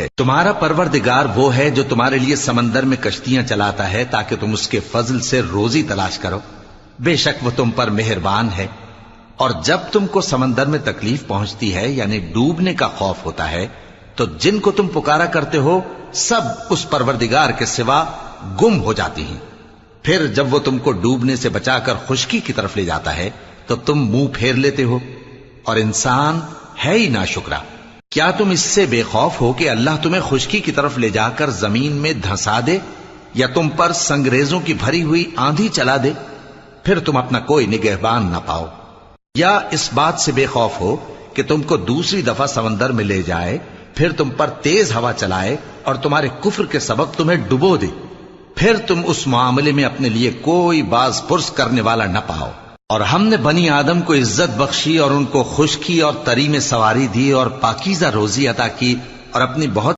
ہے۔ تمہارا پروردگار وہ ہے جو تمہارے لیے سمندر میں کشتیاں چلاتا ہے تاکہ تم اس کے فضل سے روزی تلاش کرو، بے شک وہ تم پر مہربان ہے۔ اور جب تم کو سمندر میں تکلیف پہنچتی ہے یعنی ڈوبنے کا خوف ہوتا ہے تو جن کو تم پکارا کرتے ہو سب اس پروردگار کے سوا گم ہو جاتی ہیں۔ پھر جب وہ تم کو ڈوبنے سے بچا کر خشکی کی طرف لے جاتا ہے تو تم منہ پھیر لیتے ہو، اور انسان ہے ہی ناشکرا۔ کیا تم اس سے بے خوف ہو کہ اللہ تمہیں خشکی کی طرف لے جا کر زمین میں دھنسا دے یا تم پر سنگریزوں کی بھری ہوئی آندھی چلا دے، پھر تم اپنا کوئی نگہبان نہ پاؤ؟ یا اس بات سے بے خوف ہو کہ تم کو دوسری دفعہ سمندر میں لے جائے، پھر تم پر تیز ہوا چلائے اور تمہارے کفر کے سبب تمہیں ڈبو دے، پھر تم اس معاملے میں اپنے لیے کوئی باز پرس کرنے والا نہ پاؤ؟ اور ہم نے بنی آدم کو عزت بخشی اور ان کو خشکی اور تری میں سواری دی اور پاکیزہ روزی عطا کی اور اپنی بہت